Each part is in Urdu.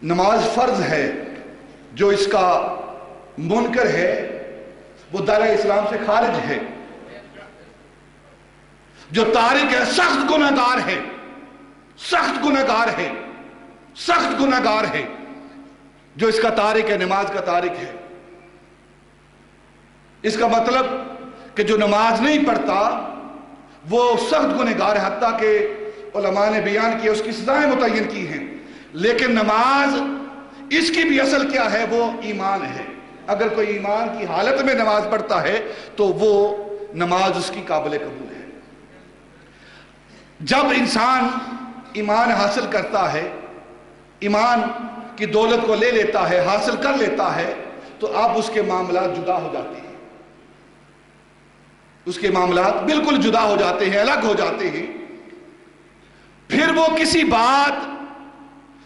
نماز فرض ہے، جو اس کا منکر ہے وہ دائرہ اسلام سے خارج ہے، جو تارک ہے سخت گناہگار ہے، سخت گناہگار ہے، سخت گناہگار ہے، جو اس کا تارک ہے، نماز کا تارک ہے۔ اس کا مطلب کہ جو نماز نہیں پڑھتا وہ سخت گناہگار ہے، حتیٰ کہ علماء نے بیان کیا، اس کی سزائیں متعین کی ہیں۔ لیکن نماز اس کی بھی اصل کیا ہے؟ وہ ایمان ہے۔ اگر کوئی ایمان کی حالت میں نماز پڑھتا ہے تو وہ نماز اس کی قابل قبول ہے۔ جب انسان ایمان حاصل کرتا ہے، ایمان کی دولت کو لے لیتا ہے، حاصل کر لیتا ہے، تو اب اس کے معاملات جدا ہو جاتے ہیں، اس کے معاملات بالکل جدا ہو جاتے ہیں، الگ ہو جاتے ہیں۔ پھر وہ کسی بات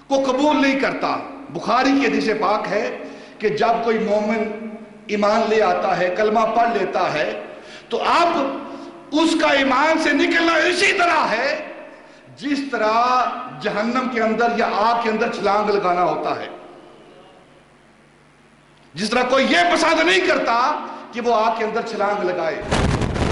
کو قبول نہیں کرتا۔ بخاری کی حدیث پاک ہے کہ جب کوئی مومن ایمان لے آتا ہے، کلمہ پڑھ لیتا ہے، تو اب اس کا ایمان سے نکلنا اسی طرح ہے جس طرح جہنم کے اندر یا آگ کے اندر چھلانگ لگانا ہوتا ہے۔ جس طرح کوئی یہ پسند نہیں کرتا کہ وہ آگ کے اندر چھلانگ لگائے،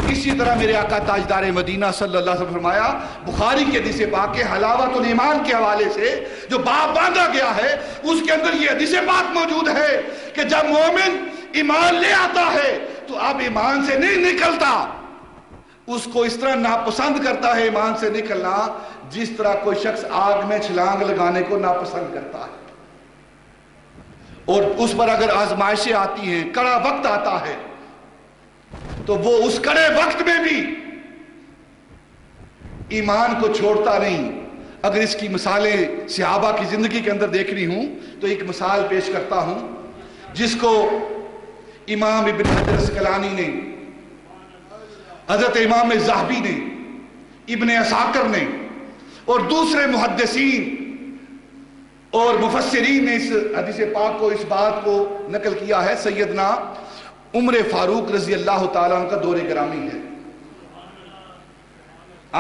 اسی طرح میرے آقا تاجدار مدینہ صلی اللہ علیہ وسلم فرمایا بخاری کی حدیث پاک کے حلاوت الایمان کے حوالے سے جو باب باندھا گیا ہے، اس کے اندر یہ حدیث پاک موجود ہے کہ جب مومن ایمان لے آتا ہے تو اب ایمان سے نہیں نکلتا، اس کو اس طرح ناپسند کرتا ہے ایمان سے نکلنا جس طرح کوئی شخص آگ میں چھلانگ لگانے کو ناپسند کرتا ہے۔ اور اس پر اگر آزمائشیں آتی ہیں، کڑا وقت آتا ہے، تو وہ اس کڑے وقت میں بھی ایمان کو چھوڑتا نہیں۔ اگر اس کی مثالیں صحابہ کی زندگی کے اندر دیکھنی ہوں تو ایک مثال پیش کرتا ہوں جس کو امام ابن حجر اسقلانی نے، حضرت امام ذہبی نے، ابن عساکر نے اور دوسرے محدثین اور مفسرین نے اس حدیث پاک کو، اس بات کو نقل کیا ہے۔ سیدنا عمر فاروق رضی اللہ تعالیٰ عنہ کا دور گرامی ہے،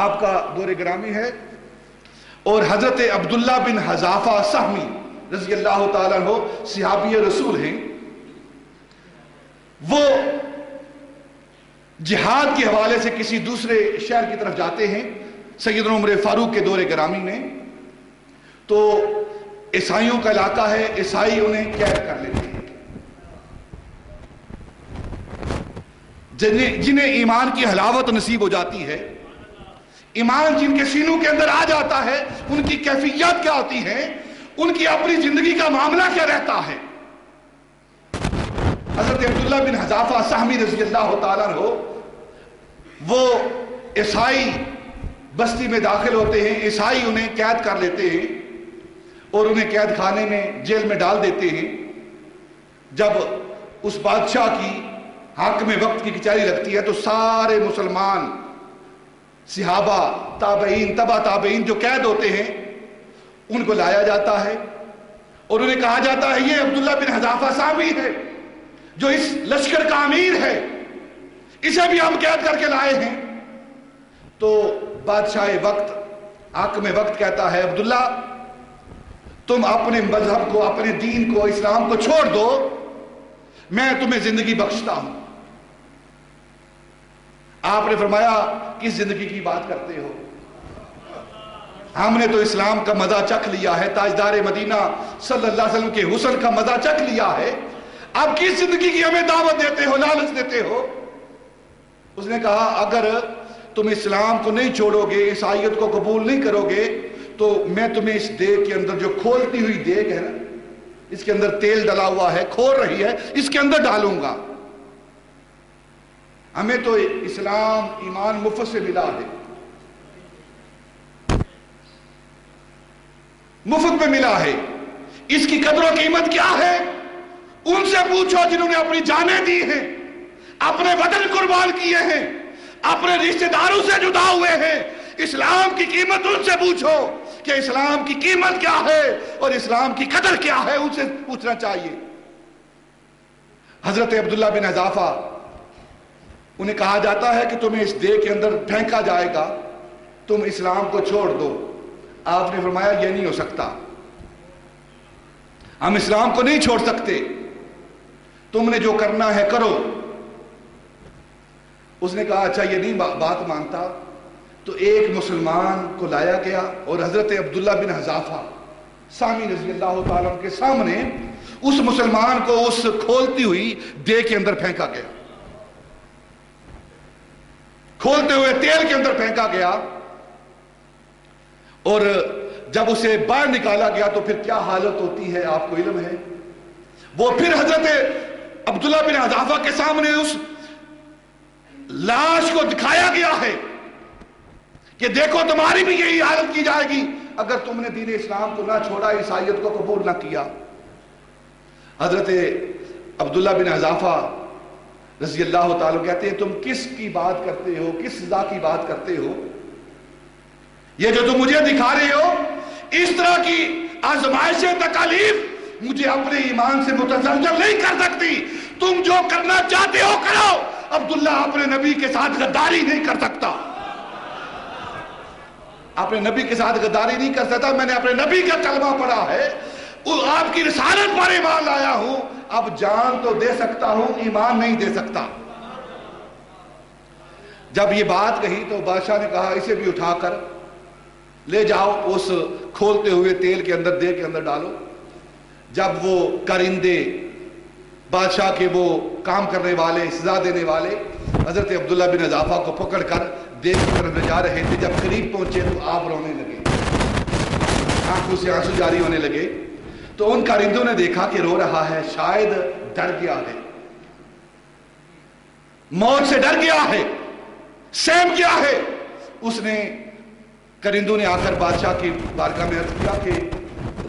آپ کا دور گرامی ہے، اور حضرت عبداللہ بن حذافہ سہمی رضی اللہ تعالیٰ عنہ صحابی رسول ہیں۔ وہ جہاد کے حوالے سے کسی دوسرے شہر کی طرف جاتے ہیں سیدنا عمر فاروق کے دور گرامی میں، تو عیسائیوں کا علاقہ ہے، عیسائی انہیں قید کر لیتے ہیں۔ جنہیں ایمان کی حلاوت نصیب ہو جاتی ہے، ایمان جن کے سینوں کے اندر آ جاتا ہے، ان کی کیفیت کیا ہوتی ہے، ان کی اپنی زندگی کا معاملہ کیا رہتا ہے۔ حضرت عبداللہ بن حذافہ سہمی رضی اللہ تعالیٰ عنہ وہ عیسائی بستی میں داخل ہوتے ہیں، عیسائی انہیں قید کر لیتے ہیں اور انہیں قید خانے میں، جیل میں ڈال دیتے ہیں۔ جب اس بادشاہ کی حق میں وقت کی کچہری لگتی ہے تو سارے مسلمان صحابہ، تابعین، تبع تابعین جو قید ہوتے ہیں ان کو لایا جاتا ہے اور انہیں کہا جاتا ہے یہ عبداللہ بن حذافہ سہمی ہے جو اس لشکر کا امیر ہے، اسے بھی ہم قید کر کے لائے ہیں۔ تو بادشاہ وقت، حاکم وقت کہتا ہے عبداللہ تم اپنے مذہب کو، اپنے دین کو، اسلام کو چھوڑ دو، میں تمہیں زندگی بخشتا ہوں۔ آپ نے فرمایا کس زندگی کی بات کرتے ہو؟ ہم نے تو اسلام کا مزہ چکھ لیا ہے، تاجدار مدینہ صلی اللہ علیہ وسلم کے حسن کا مزہ چکھ لیا ہے، اب کس زندگی کی ہمیں دعوت دیتے ہو، لالچ دیتے ہو؟ اس نے کہا اگر تم اسلام کو نہیں چھوڑو گے، عیسائیت کو قبول نہیں کرو گے، تو میں تمہیں اس دیگ کے اندر جو کھولتی ہوئی دیگ ہے نا، اس کے اندر تیل ڈلا ہوا ہے، کھول رہی ہے، اس کے اندر ڈالوں گا۔ ہمیں تو اسلام، ایمان مفت سے ملا ہے، مفت میں ملا ہے، اس کی قدر و قیمت کیا ہے؟ ان سے پوچھو جنہوں نے اپنی جانیں دی ہیں، اپنے وطن قربان کیے ہیں، اپنے رشتہ داروں سے جدا ہوئے ہیں۔ اسلام کی قیمت ان سے پوچھو کہ اسلام کی قیمت کیا ہے اور اسلام کی قدر کیا ہے، ان سے پوچھنا چاہیے۔ حضرت عبداللہ بن حذافہ انہیں کہا جاتا ہے کہ تمہیں اس دیگ کے اندر پھینکا جائے گا، تم اسلام کو چھوڑ دو۔ آپ نے فرمایا یہ نہیں ہو سکتا، ہم اسلام کو نہیں چھوڑ سکتے، تم نے جو کرنا ہے کرو۔ اس نے کہا اچھا یہ نہیں بات مانتا، تو ایک مسلمان کو لایا گیا اور حضرت عبداللہ بن حذافہ سامی رضی اللہ تعالیٰ عنہ کے سامنے اس مسلمان کو اس کھولتی ہوئی دے کے اندر پھینکا گیا، کھولتے ہوئے تیل کے اندر پھینکا گیا، اور جب اسے باہر نکالا گیا تو پھر کیا حالت ہوتی ہے آپ کو علم ہے۔ وہ پھر حضرت عبداللہ بن حذافہ کے سامنے اس لاش کو دکھایا گیا ہے کہ دیکھو تمہاری بھی یہی حالت کی جائے گی اگر تم نے دین اسلام کو نہ چھوڑا، عیسائیت کو قبول نہ کیا۔ حضرت عبداللہ بن حذافہ رضی اللہ تعالیٰ کہتے ہیں تم کس کی بات کرتے ہو، کس سزا کی بات کرتے ہو؟ یہ جو تم مجھے دکھا رہے ہو اس طرح کی آزمائشیں، تکالیف مجھے اپنے ایمان سے متزلزل نہیں کر سکتی۔ تم جو کرنا چاہتے ہو کرو، عبداللہ اپنے نبی کے ساتھ غداری نہیں کر سکتا، اپنے نبی کے ساتھ غداری نہیں کر سکتا۔ میں نے اپنے نبی کا کلمہ پڑھا ہے، آپ کی رسالت پر ایمان لایا ہوں، اب جان تو دے سکتا ہوں، ایمان نہیں دے سکتا۔ جب یہ بات کہی تو بادشاہ نے کہا اسے بھی اٹھا کر لے جاؤ، اس کھولتے ہوئے تیل کے اندر دے کے اندر ڈالو۔ جب وہ کرندے بادشاہ کے وہ کام کرنے والے، سزا دینے والے حضرت عبداللہ بن حذافہ کو پکڑ کر دے کی طرف لے جا رہے تھے، جب قریب پہنچے تو آپ رونے لگے، آنکھوں سے آنسو جاری ہونے لگے۔ تو ان کارندوں نے دیکھا کہ رو رہا ہے، شاید ڈر گیا ہے، موت سے ڈر گیا ہے، سہم گیا ہے۔ اس نے کرندوں نے آ کر بادشاہ کی بارگاہ میں عرض کیا کہ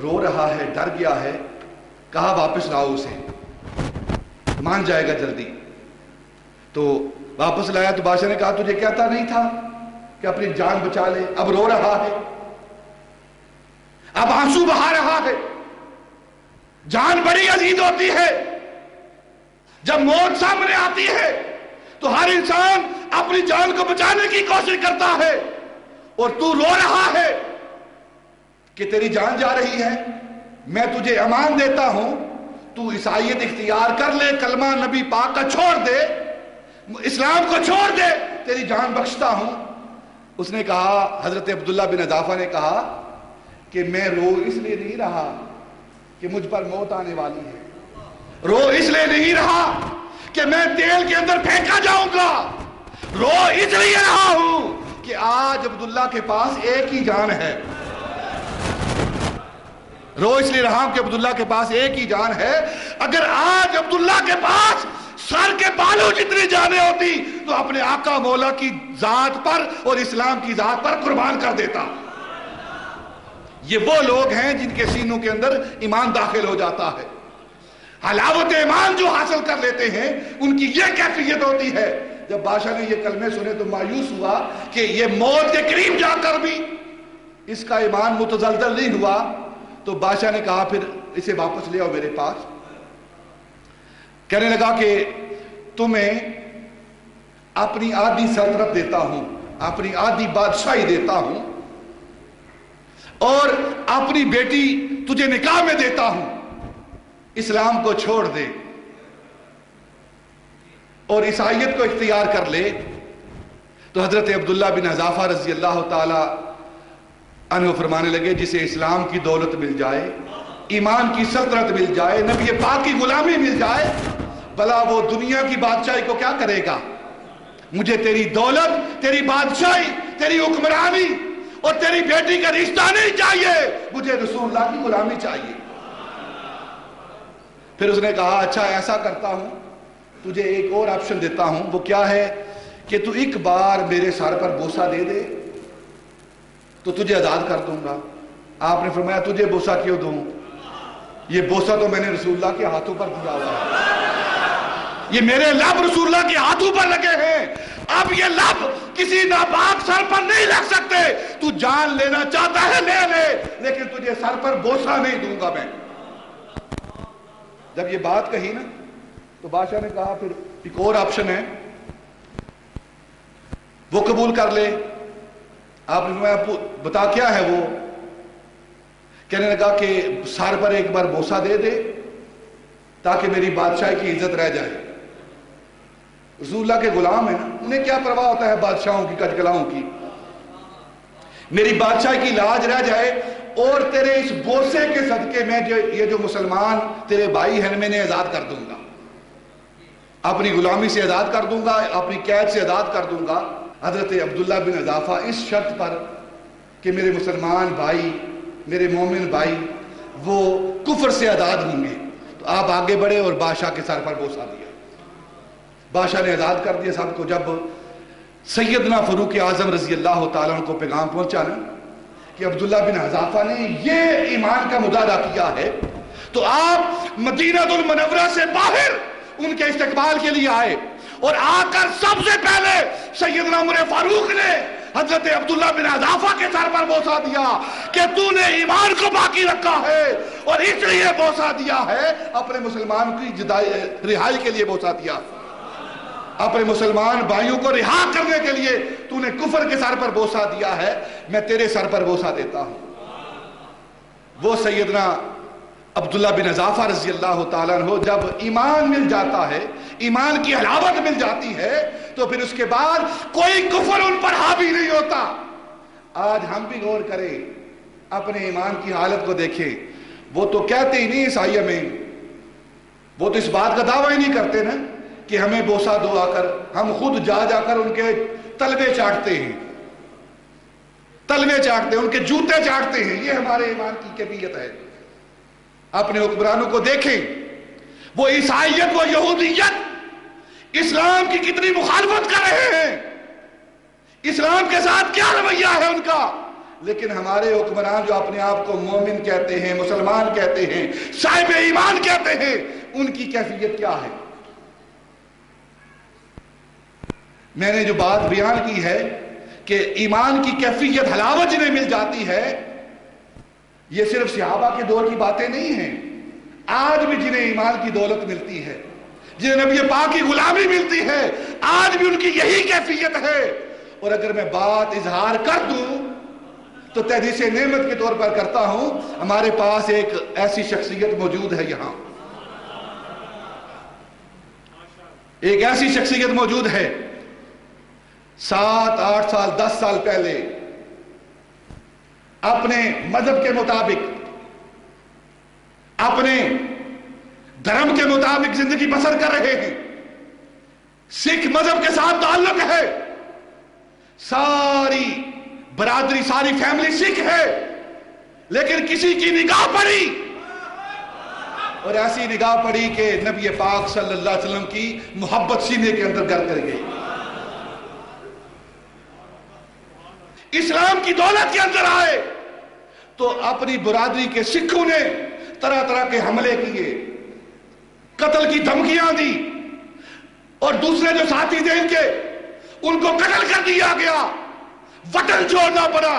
رو رہا ہے، ڈر گیا ہے، کہا واپس لاؤ اسے، مان جائے گا جلدی۔ تو واپس لایا تو بادشاہ نے کہا تجھے کہتا نہیں تھا کہ اپنی جان بچا لے؟ اب رو رہا ہے، اب آنسو بہا رہا ہے۔ جان بڑی عزیز ہوتی ہے، جب موت سامنے آتی ہے تو ہر انسان اپنی جان کو بچانے کی کوشش کرتا ہے، اور تو رو رہا ہے کہ تیری جان جا رہی ہے۔ میں تجھے امان دیتا ہوں، تو عیسائیت اختیار کر لے، کلمہ نبی پاک کا چھوڑ دے، اسلام کو چھوڑ دے، تیری جان بخشتا ہوں۔ اس نے کہا، حضرت عبداللہ بن حذافہ نے کہا کہ میں رو اس لیے نہیں رہا کہ مجھ پر موت آنے والی ہے، رو اس لیے نہیں رہا کہ میں تیل کے اندر پھینکا جاؤں گا، رو اس لیے رہا ہوں کہ آج عبداللہ کے پاس ایک ہی جان ہے، رو اس لیے رہا ہوں کہ عبداللہ کے پاس ایک ہی جان ہے۔ اگر آج عبداللہ کے پاس سر کے بالوں جتنی جانیں ہوتی تو اپنے آقا مولا کی ذات پر اور اسلام کی ذات پر قربان کر دیتا۔ یہ وہ لوگ ہیں جن کے سینوں کے اندر ایمان داخل ہو جاتا ہے، حلاوت ایمان جو حاصل کر لیتے ہیں، ان کی یہ کیفیت ہوتی ہے۔ جب بادشاہ نے یہ کلمے سنے تو مایوس ہوا کہ یہ موت کے قریب جا کر بھی اس کا ایمان متزلزل نہیں ہوا، تو بادشاہ نے کہا پھر اسے واپس لے آؤ میرے پاس۔ کہنے لگا کہ تمہیں اپنی آدھی سلطنت دیتا ہوں، اپنی آدھی بادشاہی دیتا ہوں، اور اپنی بیٹی تجھے نکاح میں دیتا ہوں، اسلام کو چھوڑ دے اور عیسائیت کو اختیار کر لے۔ تو حضرت عبداللہ بن حذافہ رضی اللہ تعالی عنہ فرمانے لگے جسے اسلام کی دولت مل جائے، ایمان کی سلطنت مل جائے، نبی پاک کی غلامی مل جائے، بھلا وہ دنیا کی بادشاہی کو کیا کرے گا؟ مجھے تیری دولت، تیری بادشاہی، تیری حکمرانی اور تیری بیٹی کا رشتہ نہیں چاہیے، مجھے رسول اللہ کی غلامی چاہیے۔ پھر اس نے کہا اچھا ایسا کرتا ہوں، تجھے ایک اور آپشن دیتا ہوں، وہ کیا ہے کہ تو ایک بار میرے سر پر بوسہ دے دے تو تجھے آزاد کر دوں گا۔ آپ نے فرمایا تجھے بوسہ کیوں دوں؟ یہ بوسہ تو میں نے رسول اللہ کے ہاتھوں پر دیا ہوا ہے، یہ میرے لب رسول اللہ کے ہاتھوں پر لگے ہیں، اب یہ لب کسی ناپاک سر پر نہیں لگ سکتے۔ تو جان لینا چاہتا ہے لے لے، لیکن تجھے سر پر بوسہ نہیں دوں گا میں۔ جب یہ بات کہی نا تو بادشاہ نے کہا پھر ایک اور آپشن ہے، وہ قبول کر لے۔ آپ نے بتا کیا ہے وہ؟ کہنے لگا کہ سر پر ایک بار بوسہ دے دے تاکہ میری بادشاہی کی عزت رہ جائے. رسول اللہ کے غلام ہیں نا, انہیں کیا پرواہ ہوتا ہے بادشاہوں کی, کچکلاؤں کی. میری بادشاہی کی لاج رہ جائے اور تیرے اس بوسے کے صدقے میں یہ جو مسلمان تیرے بھائی ہیں میں انہیں آزاد کر دوں گا, اپنی غلامی سے آزاد کر دوں گا, اپنی قید سے آزاد کر دوں گا. حضرت عبداللہ بن حذافہ اس شرط پر کہ میرے مسلمان بھائی, میرے مومن بھائی وہ کفر سے آزاد ہوں گے, تو آپ آگے بڑھے اور بادشاہ کے سر پر بوسہ دیا. بادشاہ نے آزاد کر دیا سب کو. جب سیدنا فاروق اعظم رضی اللہ تعالیٰ عنہ کو پیغام پہنچا نا کہ عبداللہ بن حذافہ نے یہ ایمان کا مظاہرہ کیا ہے, تو آپ مدینہ المنورہ سے باہر ان کے استقبال کے لیے آئے اور آ کر سب سے پہلے سیدنا عمر فاروق نے حضرت عبداللہ بن حذافہ کے سر پر بوسہ دیا کہ تو نے ایمان کو باقی رکھا ہے اور اس لیے بوسہ دیا ہے, اپنے مسلمان کی رہائی کے لیے بوسہ دیا, اپنے مسلمان بھائیوں کو رہا کرنے کے لیے تو نے کفر کے سر پر بوسہ دیا ہے, میں تیرے سر پر بوسہ دیتا ہوں. وہ سیدنا عبداللہ بن حذافہ رضی اللہ تعالیٰ عنہ جب ایمان مل جاتا ہے, ایمان کی حلاوت مل جاتی ہے, تو پھر اس کے بعد کوئی کفر ان پر حاوی نہیں ہوتا. آج ہم بھی غور کریں, اپنے ایمان کی حالت کو دیکھیں. وہ تو کہتے ہی نہیں عیسائیہ میں, وہ تو اس بات کا دعویٰ ہی نہیں کرتے نا کہ ہمیں بوسہ دو آ کر, ہم خود جا کر ان کے تلوے چاٹتے ہیں, تلوے چاٹتے ہیں, ان کے جوتے چاٹتے ہیں. یہ ہمارے ایمان کی کیفیت ہے. اپنے حکمرانوں کو دیکھیں, وہ عیسائیت, وہ یہودیت اسلام کی کتنی مخالفت کر رہے ہیں, اسلام کے ساتھ کیا رویہ ہے ان کا, لیکن ہمارے حکمران جو اپنے آپ کو مومن کہتے ہیں, مسلمان کہتے ہیں, صاحب ایمان کہتے ہیں, ان کی کیفیت کیا ہے. میں نے جو بات بیان کی ہے کہ ایمان کی کیفیت حلاوت جنہیں مل جاتی ہے, یہ صرف صحابہ کے دور کی باتیں نہیں ہیں. آج بھی جنہیں ایمان کی دولت ملتی ہے, جنہیں نبی پاک کی غلامی ملتی ہے, آج بھی ان کی یہی کیفیت ہے. اور اگر میں بات اظہار کر دوں تو تحدیث نعمت کے طور پر کرتا ہوں. ہمارے پاس ایک ایسی شخصیت موجود ہے, یہاں ایک ایسی شخصیت موجود ہے, 7, 8 سال 10 سال پہلے اپنے مذہب کے مطابق, اپنے دھرم کے مطابق زندگی بسر کر رہے ہیں. سکھ مذہب کے ساتھ تعلق ہے, ساری برادری, ساری فیملی سکھ ہے, لیکن کسی کی نگاہ پڑی اور ایسی نگاہ پڑی کہ نبی پاک صلی اللہ علیہ وسلم کی محبت سینے کے اندر گر کر گئی. اسلام کی دولت کے اندر آئے تو اپنی برادری کے سکھوں نے طرح طرح کے حملے کیے, قتل کی دھمکیاں دی, اور دوسرے جو ساتھی تھے ان کے, ان کو قتل کر دیا گیا, وطن چھوڑنا پڑا.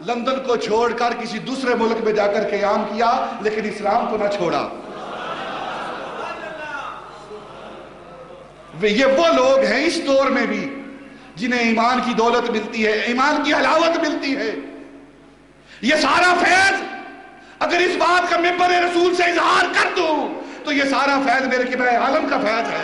لندن کو چھوڑ کر کسی دوسرے ملک میں جا کر قیام کیا, لیکن اسلام کو نہ چھوڑا. یہ وہ لوگ ہیں اس دور میں بھی جنہیں ایمان کی دولت ملتی ہے, ایمان کی حلاوت ملتی ہے. یہ سارا فیض اگر اس بات کا منبر رسول سے اظہار کر دوں تو یہ سارا فیض میرے قبلہ عالم کا فیض ہے.